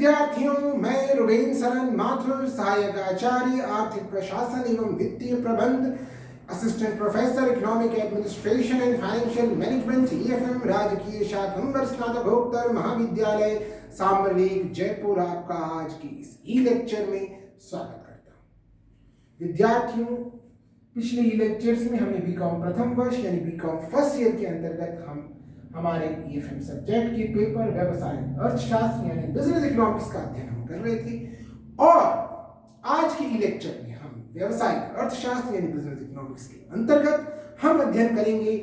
विद्यार्थियों, मैं रुबेन सरन माथुर, सहायक आचार्य आर्थिक प्रशासन एवं वित्तीय प्रबंध, assistant professor economic administration and financial management, EFM, राजकीय शाखा नंबर स्नातकोत्तर महाविद्यालय सामरलेख जयपुर, आपका आज की इस ई लेक्चर में स्वागत करता हूँ। विद्यार्थियों, पिछले ई लेक्चर्स में हमने बीकॉम प्रथम वर्ष यानी बीकॉम फर्स्ट ईयर के अंतर्गत हम हमारे ईएफएम सब्जेक्ट के पेपर व्यवसायिक अर्थशास्त्र यानी बिजनेस इकोनॉमिक्स का अध्ययन हम कर रहे थे और आज के ई लेक्चर में हम व्यवसायिक अर्थशास्त्र यानी बिजनेस इकोनॉमिक्स के अंतर्गत हम अध्ययन करेंगे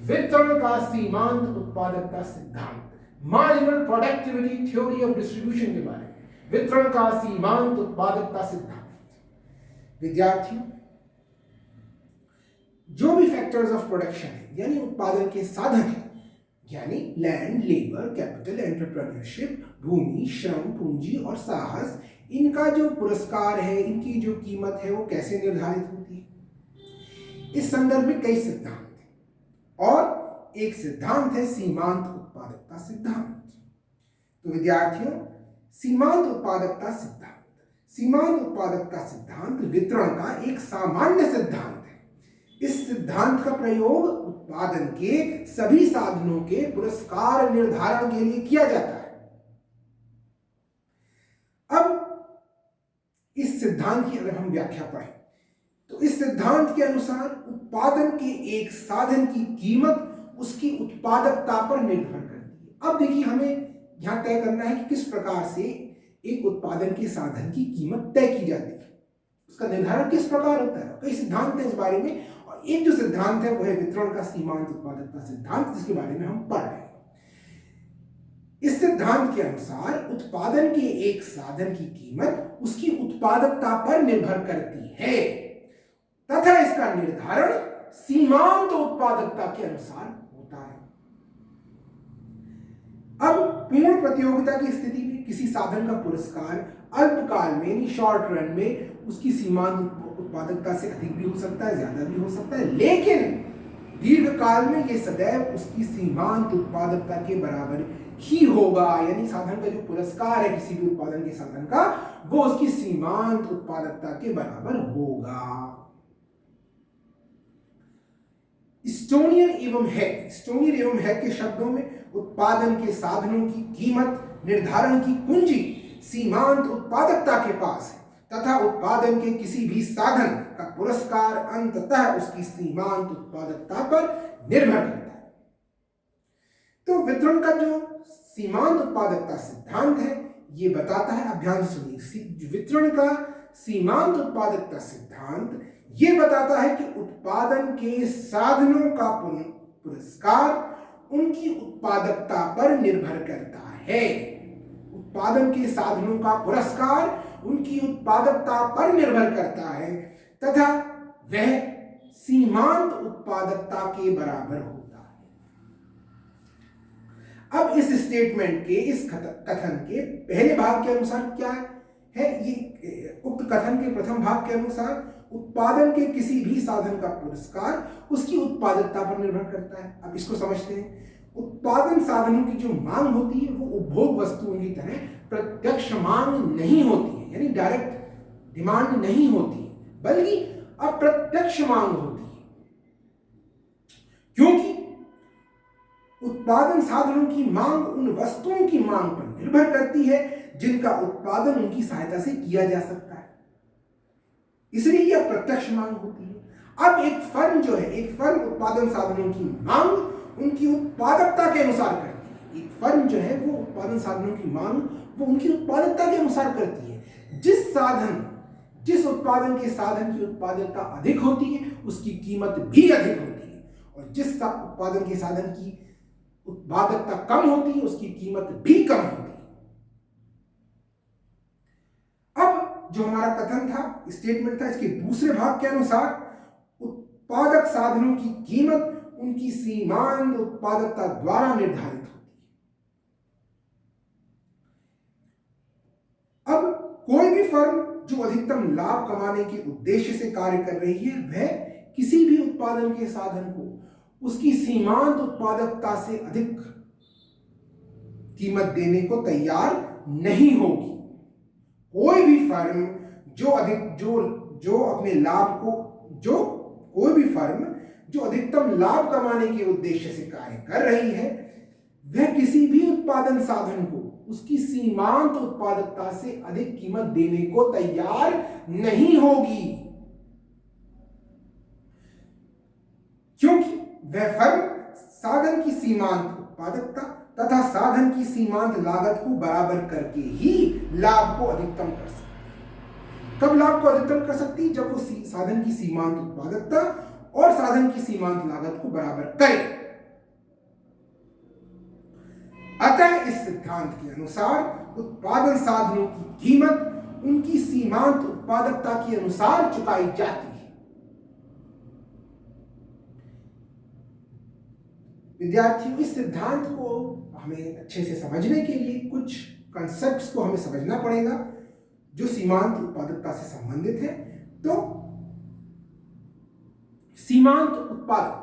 वितरण का सीमांत उत्पादकता सिद्धांत, marginal productivity theory of distribution के बारे में। वितरण का सीमांत उत्पादकता सिद्धांत। विद्यार्थियों, जो भी फैक्टर्स ऑफ प्रोडक्शन है यानी उत्पादन के साधन है, यानी लैंड, लेबर, कैपिटल, एंटरप्रेन्योरशिप, भूमि, श्रम, पूंजी और साहस, इनका जो पुरस्कार है, इनकी जो कीमत है वो कैसे निर्धारित होती है। इस संदर्भ में कई सिद्धांत हैं और एक सिद्धांत है सीमांत उत्पादकता सिद्धांत। तो विद्यार्थियों, सीमांत उत्पादकता सिद्धांत वितरण का एक सामान्य सिद्धांत है। इस सिद्धांत का प्रयोग उत्पादन के सभी साधनों के पुरस्कार निर्धारण के लिए किया जाता है। अब इस सिद्धांत की अगर हम व्याख्या पढ़ें तो इस सिद्धांत के अनुसार उत्पादन के एक साधन की कीमत उसकी उत्पादकता पर निर्भर करती है। अब देखिए, हमें यहां तय करना है कि किस प्रकार से एक उत्पादन के साधन की कीमत तय की जाती है, उसका निर्धारण किस प्रकार होता है। कई सिद्धांत हैं इस बारे में और एक जो सिद्धांत है वो है वितरण का सीमांत उत्पादकता सिद्धांत, जिसके बारे में हम पढ़ रहे हैं। इस सिद्धांत के अनुसार उत्पादन के एक साधन की कीमत उसकी उत्पादकता पर निर्भर करती है तथा इसका निर्धारण सीमांत उत्पादकता के अनुसार होता है। अब पूर्ण प्रतियोगिता की स्थिति में किसी साधन का पुरस्कार अल्पकाल में यानी शॉर्ट रन में उसकी सीमांत उत्पादकता से अधिक भी हो सकता है, ज्यादा भी हो सकता है, लेकिन दीर्घकाल में यह सदैव उसकी सीमांत उत्पादकता के बराबर ही होगा। यानी साधन का जो पुरस्कार है किसी भी उत्पादन के साधन का, वो उसकी सीमांत उत्पादकता के बराबर होगा। स्टोनियर एवं हैक के शब्दों में उत्पादन के साधनों की कीमत निर्धारण की कुंजी सीमांत उत्पादकता के पास है तथा उत्पादन के किसी भी साधन का पुरस्कार अंततः उसकी सीमांत उत्पादकता पर निर्भर करता है। तो वितरण का जो सीमांत उत्पादकता सिद्धांत है ये बताता है, अब ध्यान से सुनिए, वितरण का सीमांत उत्पादकता सिद्धांत ये बताता है कि उत्पादन के साधनों का पुरस्कार उनकी उत्पादकता पर निर्भर करता है। उत्पादन के साधनों का पुरस्कार उनकी उत्पादकता पर निर्भर करता है तथा वह सीमांत उत्पादकता के बराबर होता है। अब इस स्टेटमेंट के, इस कथन के पहले भाग के अनुसार क्या है, ये उक्त कथन के प्रथम भाग के अनुसार उत्पादन के किसी भी साधन का पुरस्कार उसकी उत्पादकता पर निर्भर करता है। अब इसको समझते हैं। उत्पादन साधनों की जो मांग होती है वो उपभोग वस्तुओं की तरह प्रत्यक्ष मांग नहीं होती है, यानी डायरेक्ट डिमांड नहीं होती है, बल्कि अप्रत्यक्ष मांग होती है। क्योंकि उत्पादन साधनों की मांग उन वस्तुओं की मांग पर निर्भर करती है जिनका उत्पादन उनकी सहायता से किया जा सकता है, इसलिए यह प्रत्यक्ष मांग होती है। अब एक फर्म उत्पादन साधनों की मांग उनकी उत्पादकता के अनुसार करती है। एक फर्म जो है वो उत्पादन साधनों की मांग वो उनकी उत्पादकता के अनुसार करती है। जिस उत्पादन के साधन की उत्पादकता अधिक होती है उसकी कीमत भी अधिक होती है और जिस उत्पादन के साधन की उत्पादकता कम होती है उसकी कीमत भी कम होती है। अब जो हमारा कथन था, स्टेटमेंट था, इसके दूसरे भाग के अनुसार उत्पादक साधनों की कीमत उनकी सीमांत उत्पादकता द्वारा निर्धारित होती है। अब कोई भी फर्म जो अधिकतम लाभ कमाने के उद्देश्य से कार्य कर रही है वह किसी भी उत्पादन के साधन को उसकी सीमांत उत्पादकता से अधिक कीमत देने को तैयार नहीं होगी। कोई भी फर्म जो अपने लाभ को कोई भी फर्म जो अधिकतम लाभ कमाने के उद्देश्य से कार्य कर रही है, वह किसी भी उत्पादन साधन को उसकी सीमांत उत्पादकता से अधिक कीमत देने को तैयार नहीं होगी, क्योंकि वह फर्म साधन की सीमांत उत्पादकता तथा साधन की सीमांत लागत को बराबर करके ही लाभ को अधिकतम कर सकती है। कब लाभ को अधिकतम कर सकती है? जब वो साधन की सीमांत उत्पादकता और साधन की सीमांत लागत को बराबर करे। अतः इस सिद्धांत के अनुसार उत्पादन साधनों की कीमत उनकी सीमांत उत्पादकता के अनुसार चुकाई जाती है। विद्यार्थियों, इस सिद्धांत को हमें अच्छे से समझने के लिए कुछ कॉन्सेप्ट्स को हमें समझना पड़ेगा जो सीमांत उत्पादकता से संबंधित है। तो सीमांत उत्पादकता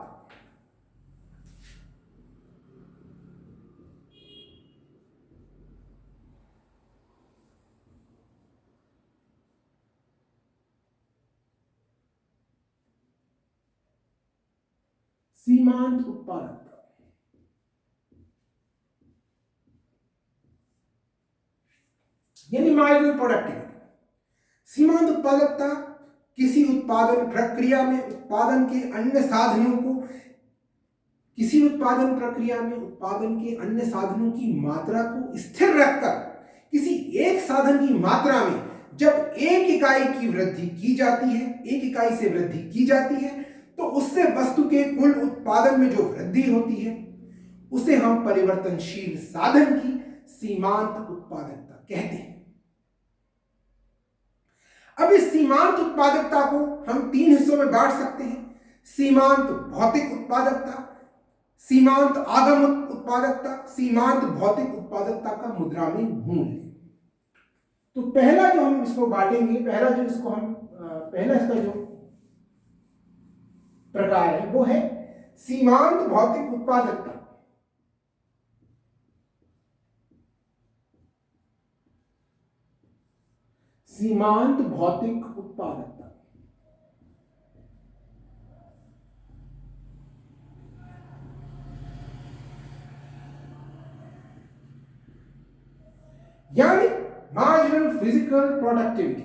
सीमांत उत्पादकता यानी मार्जिनल प्रोडक्टिविटी। सीमांत उत्पादकता किसी उत्पादन प्रक्रिया में उत्पादन के अन्य साधनों की मात्रा को स्थिर रखकर किसी एक साधन की मात्रा में जब एक इकाई से वृद्धि की जाती है तो उससे वस्तु के कुल उत्पादन में जो वृद्धि होती है उसे हम परिवर्तनशील साधन की सीमांत उत्पादकता कहते हैं। अब इस सीमांत उत्पादकता को हम 3 हिस्सों में बांट सकते हैं: सीमांत भौतिक उत्पादकता, सीमांत आगम उत्पादकता, सीमांत भौतिक उत्पादकता का मुद्रा में मूल्य। तो पहला जो हम इसको बांटेंगे, पहला इसका जो प्रकार है वो है सीमांत भौतिक उत्पादकता। सीमांत भौतिक उत्पादकता यानी मार्जिनल फिजिकल प्रोडक्टिविटी।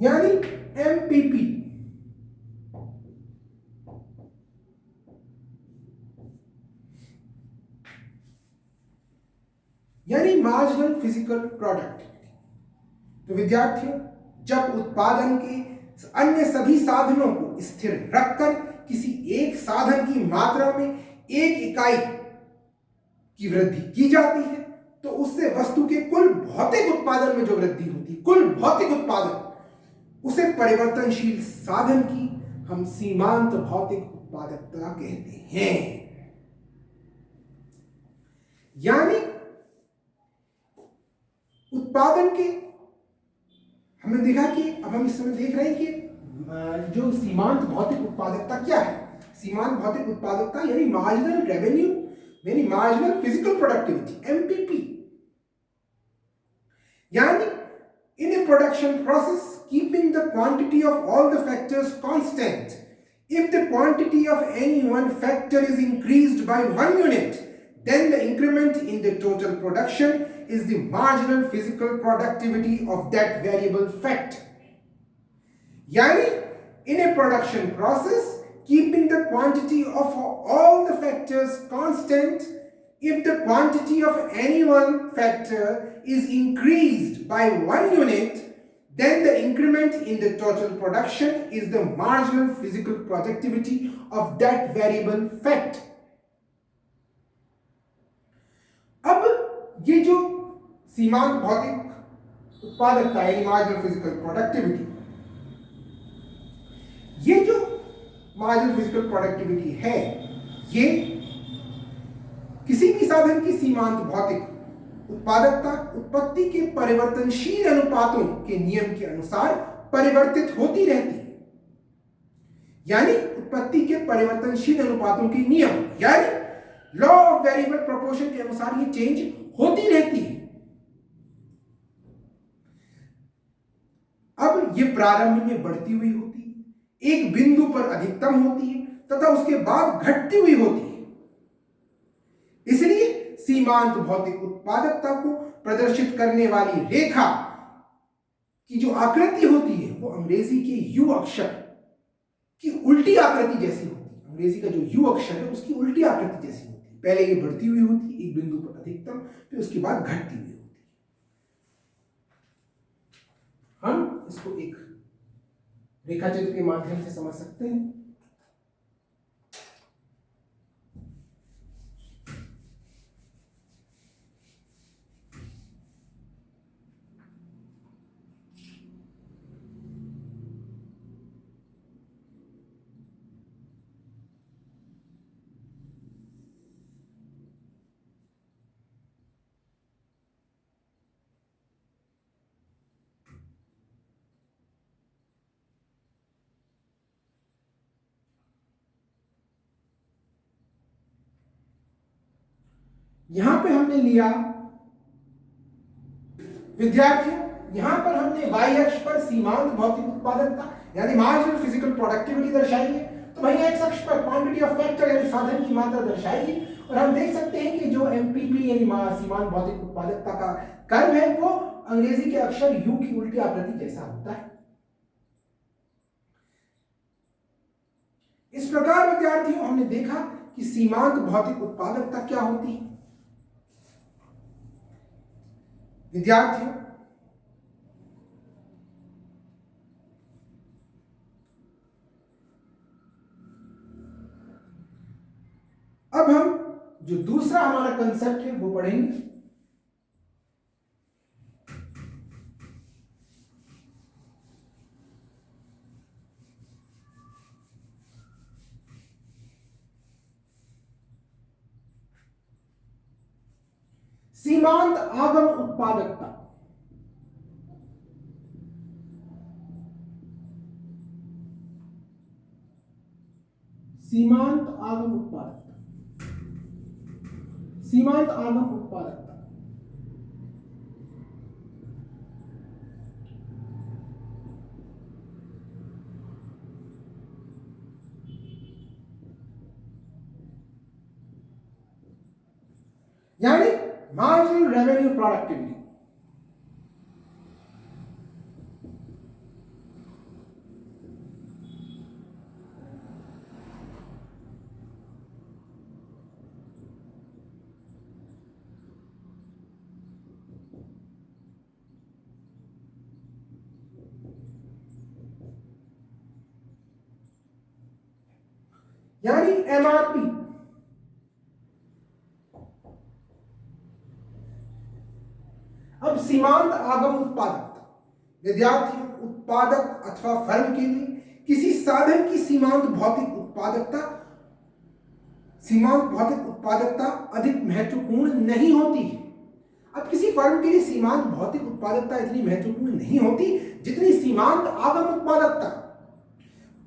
यानी एमपीपी। यानी मार्जिनल फिजिकल प्रोडक्टिविटी। तो विद्यार्थियों, जब उत्पादन के अन्य सभी साधनों को स्थिर रखकर किसी एक साधन की मात्रा में एक इकाई की वृद्धि की जाती है तो उससे वस्तु के कुल भौतिक उत्पादन में जो वृद्धि होती है, कुल भौतिक उत्पादन, उसे परिवर्तनशील साधन की हम सीमांत भौतिक उत्पादकता कहते हैं। यानी उत्पादन के हमने देखा कि अब हम इस समय देख रहे हैं कि जो सीमांत भौतिक उत्पादकता क्या है। सीमांत भौतिक उत्पादकता यानी मार्जिनल रेवेन्यू यानी मार्जिनल फिजिकल प्रोडक्टिविटी, एमपीपी। यानी in a production process, keeping the quantity of all the factors constant, if the quantity of any one factor is increased by 1 unit, then the increment in the total production is the marginal physical productivity of that variable fact. Yani, in a production process, keeping the quantity of all the factors constant, if the quantity of any one factor is increased by 1 unit, then the increment in the total production is the marginal physical productivity of that variable fact. अब ये जो सीमांत भौतिक उत्पादकता यानी marginal physical productivity, marginal physical productivity है, ये किसी भी साधन की सीमांत भौतिक उत्पादकता उत्पत्ति के परिवर्तनशील अनुपातों के नियम के अनुसार परिवर्तित होती रहती है। यानी उत्पत्ति के परिवर्तनशील अनुपातों के नियम यानी लॉ ऑफ वेरिएबल प्रोपोर्शन के अनुसार ये चेंज होती रहती है। अब ये प्रारंभ में बढ़ती हुई होती है, एक बिंदु पर अधिकतम होती है तथा उसके बाद घटती हुई होती है। इसलिए सीमांत भौतिक उत्पादकता को प्रदर्शित करने वाली रेखा की जो आकृति होती है वो अंग्रेजी के यू अक्षर की उल्टी आकृति जैसी होती है। अंग्रेजी का जो यू अक्षर है उसकी उल्टी आकृति जैसी होती है। पहले ये बढ़ती हुई होती है एक बिंदु पर अधिकतम, फिर उसके बाद घटती हुई होती है। हम इसको एक रेखा चित्र के माध्यम से समझ सकते हैं। यहां पे हमने लिया विद्यार्थियों, यहां पर हमने y अक्ष पर सीमांत भौतिक उत्पादकता यानी मार्जिनल फिजिकल प्रोडक्टिविटी दर्शाई है, तो वहीं x अक्ष पर क्वांटिटी ऑफ फैक्टर यानी साधन की मात्रा दर्शाई है। और हम देख सकते हैं कि जो एमपीपी यानी सीमांत भौतिक उत्पादकता का कर्व है वो अंग्रेजी के अक्षर u की उल्टी आकृति जैसा होता है। इस प्रकार विद्यार्थियों हमने देखा कि सीमांत भौतिक उत्पादकता क्या होती है। विद्यार्थियों, अब हम जो दूसरा हमारा कंसेप्ट है वो पढ़ेंगे। सीमांत आगम उत्पादकता। सीमांत आगम उत्पादकता। सीमांत आगम उत्पादकता यानी marginal revenue productivity। यानी एमआरपी। अब सीमांत आगम उत्पादकता विद्यार्थियों, उत्पादक अथवा फर्म के लिए किसी साधन की सीमांत भौतिक उत्पादकता अधिक महत्वपूर्ण नहीं होती है। अब किसी फर्म के लिए सीमांत भौतिक उत्पादकता इतनी महत्वपूर्ण नहीं होती जितनी सीमांत आगम उत्पादकता।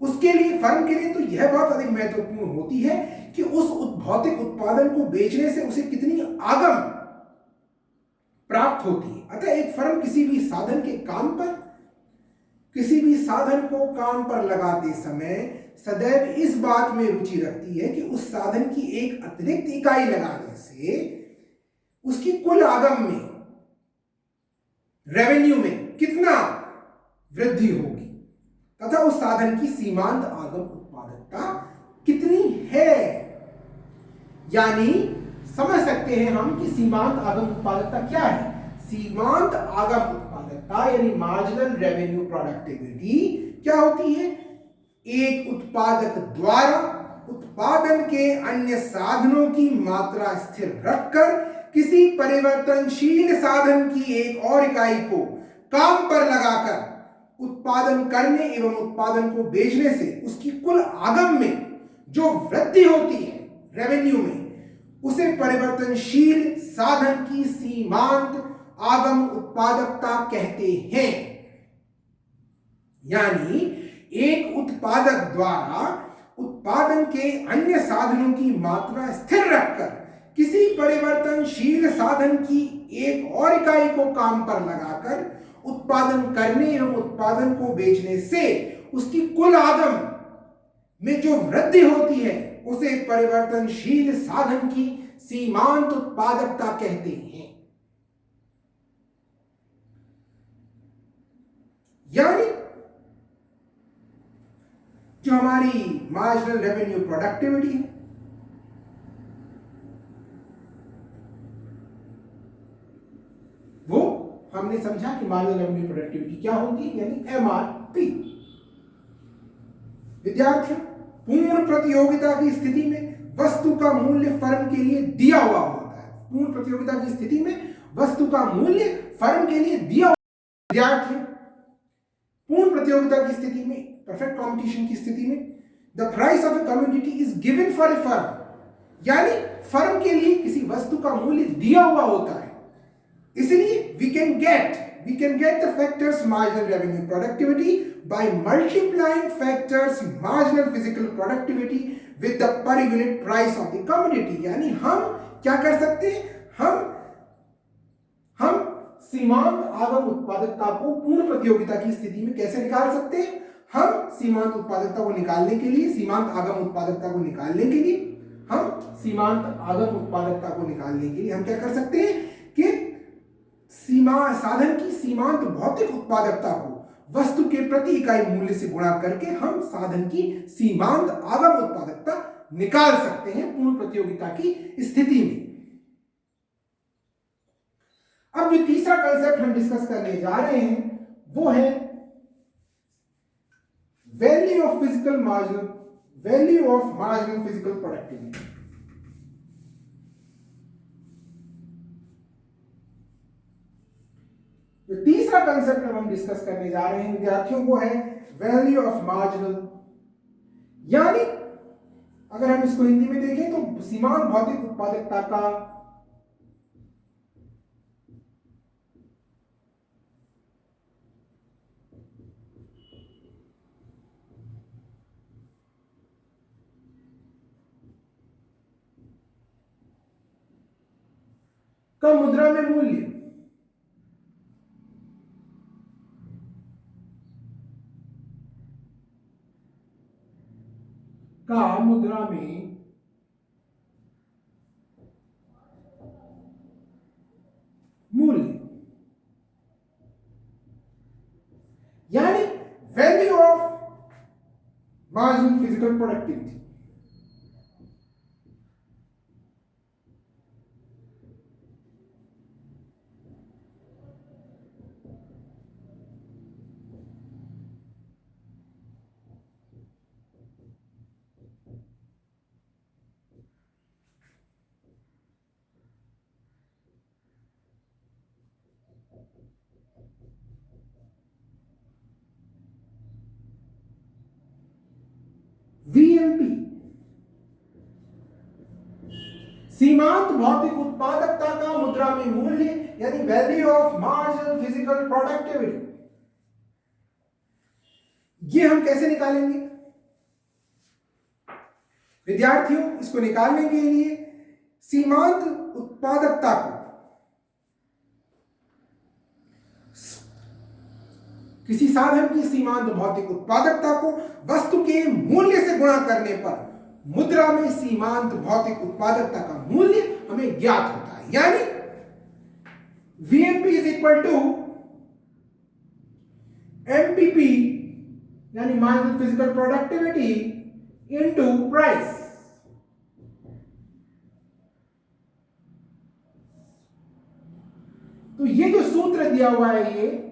उसके लिए, फर्म के लिए तो यह बात अधिक महत्वपूर्ण होती है कि उस भौतिक उत्पादन को बेचने से उसे कितनी आगम प्राप्त होती है। अतः एक फर्म किसी भी साधन को काम पर लगाते समय सदैव इस बात में रुचि रखती है कि उस साधन की एक अतिरिक्त इकाई लगाने से उसकी कुल आगम में, रेवेन्यू में कितना वृद्धि होगी तथा उस साधन की सीमांत आगम उत्पादकता कितनी है। यानी समझ सकते हैं हम कि सीमांत आगम उत्पादकता क्या है। सीमांत आगम उत्पादकता यानी मार्जिनल रेवेन्यू प्रोडक्टिविटी क्या होती है? एक उत्पादक द्वारा उत्पादन के अन्य साधनों की मात्रा स्थिर रखकर किसी परिवर्तनशील साधन की एक और इकाई को काम पर लगाकर उत्पादन करने एवं उत्पादन को बेचने से उसकी कुल आगम में जो वृद्धि होती है रेवेन्यू में, उसे परिवर्तनशील साधन की सीमांत आगम उत्पादकता कहते हैं। यानी एक उत्पादक द्वारा उत्पादन के अन्य साधनों की मात्रा स्थिर रखकर किसी परिवर्तनशील साधन की एक और इकाई को काम पर लगाकर उत्पादन करने एवं उत्पादन को बेचने से उसकी कुल आगम में जो वृद्धि होती है उसे परिवर्तनशील साधन की सीमांत उत्पादकता कहते हैं। यानी जो हमारी मार्जिनल रेवेन्यू प्रोडक्टिविटी है, वो हमने समझा कि मार्जिनल रेवेन्यू प्रोडक्टिविटी क्या होती है, यानी एमआरपी। विद्यार्थियों, पूर्ण प्रतियोगिता की स्थिति में वस्तु का मूल्य फर्म के लिए दिया हुआ होता है। पूर्ण प्रतियोगिता की स्थिति में वस्तु का मूल्य फर्म के लिए दिया हुआ। विद्यार्थियों, पूर्ण प्रतियोगिता की स्थिति में, परफेक्ट कंपटीशन की स्थिति में, the price of A commodity is given for a firm, यानी फर्म के लिए किसी वस्तु का मूल्य दिया हुआ होता है। इसलिए we can get the factors marginal revenue productivity by multiplying factors marginal physical productivity with the per unit price of the commodity. यानी हम क्या कर सकते हैं, हम सीमांत आगम उत्पादकता को पूर्ण प्रतियोगिता की स्थिति में कैसे निकाल सकते हैं। हम सीमांत उत्पादकता को निकालने के लिए, सीमांत आगम उत्पादकता को निकालने के लिए, हम क्या कर सकते हैं कि साधन की सीमांत भौतिक उत्पादकता को वस्तु के प्रति इकाई मूल्य से गुणा करके हम साधन की सीमांत आगम उत्पादकता निकाल सकते हैं पूर्ण प्रतियोगिता की स्थिति में। अब जो तीसरा कंसेप्ट हम डिस्कस करने जा रहे हैं वो है value of marginal physical productivity. जो तीसरा कंसेप्ट हम डिस्कस करने जा रहे हैं विद्यार्थियों वो है वैल्यू ऑफ मार्जिनल, यानी अगर हम इसको हिंदी में देखें तो सीमांत भौतिक उत्पादकता का मुद्रा में मूल्य का मुद्रा में मूल्य, यानी value of marginal physical productivity. VMP सीमांत भौतिक उत्पादकता का मुद्रा में मूल्य, यानी value of marginal physical productivity. ये हम कैसे निकालेंगे विद्यार्थियों? इसको निकालने के लिए सीमांत उत्पादकता को किसी साधन की सीमांत भौतिक उत्पादकता को वस्तु के मूल्य से गुणा करने पर मुद्रा में सीमांत भौतिक उत्पादकता का मूल्य हमें ज्ञात होता है। यानी VMP is equal to MPP, यानी marginal physical productivity into price. तो ये जो सूत्र दिया हुआ है, ये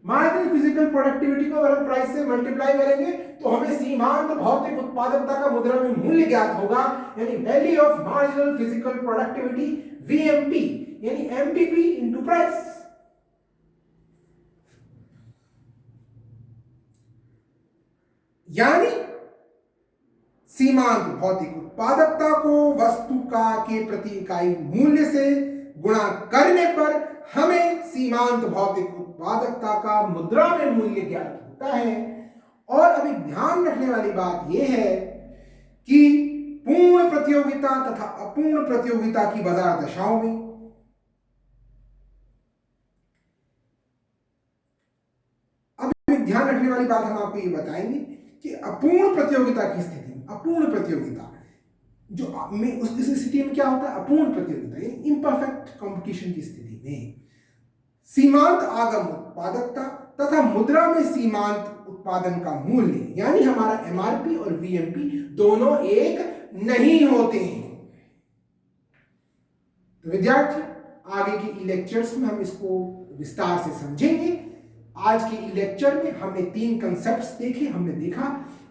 मार्जिनल फिजिकल प्रोडक्टिविटी को अगर हम प्राइस से मल्टीप्लाई करेंगे तो हमें सीमांत भौतिक उत्पादकता का मुद्रा में मूल्य ज्ञात होगा, यानी value of marginal physical productivity VMP, यानी MPP इनटू प्राइस। यानी सीमांत भौतिक उत्पादकता को वस्तु का के प्रति इकाई मूल्य से गुणा करने पर हमें सीमांत भौतिक उत्पादकता का मुद्रा में मूल्य ज्ञात होता है। और अभी ध्यान रखने वाली बात यह है कि पूर्ण प्रतियोगिता तथा अपूर्ण प्रतियोगिता की बाजार दशाओं में ध्यान रखने वाली बात हम आपको ये बताएंगे कि अपूर्ण प्रतियोगिता की स्थिति में, अपूर्ण प्रतियोगिता जो उस स्थिति में क्या होता है, अपूर्ण प्रतियोगिता इम्परफेक्ट कंपटीशन की स्थिति में सीमांत आगम उत्पादकता तथा मुद्रा में सीमांत उत्पादन का मूल्य यानी हमारा एमआरपी और वीएमपी दोनों एक नहीं होते हैं। तो विद्यार्थी आगे के लेक्चर्स में हम इसको विस्तार से समझेंगे। आज के लेक्चर में हमने 3 कंसेप्ट्स देखे। हमने देखा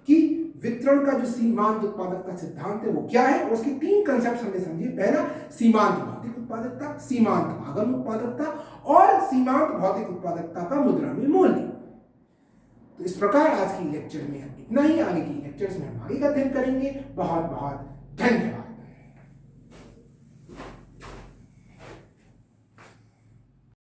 कि वितरण का जो सीमांत उत्पादकता सिद्धांत है वो क्या है, और उसके 3 कंसेप्ट्स हमने समझे। पहला सीमांत भौतिक उत्पादकता, सीमांत आगम उत्पादकता और सीमांत भौतिक उत्पादकता का मुद्रा में मूल्य। तो इस प्रकार आज की लेक्चर में इतना ही। आगे की लेक्चर्स में हम आगे का अध्ययन करेंगे। बहुत बहुत धन्यवाद।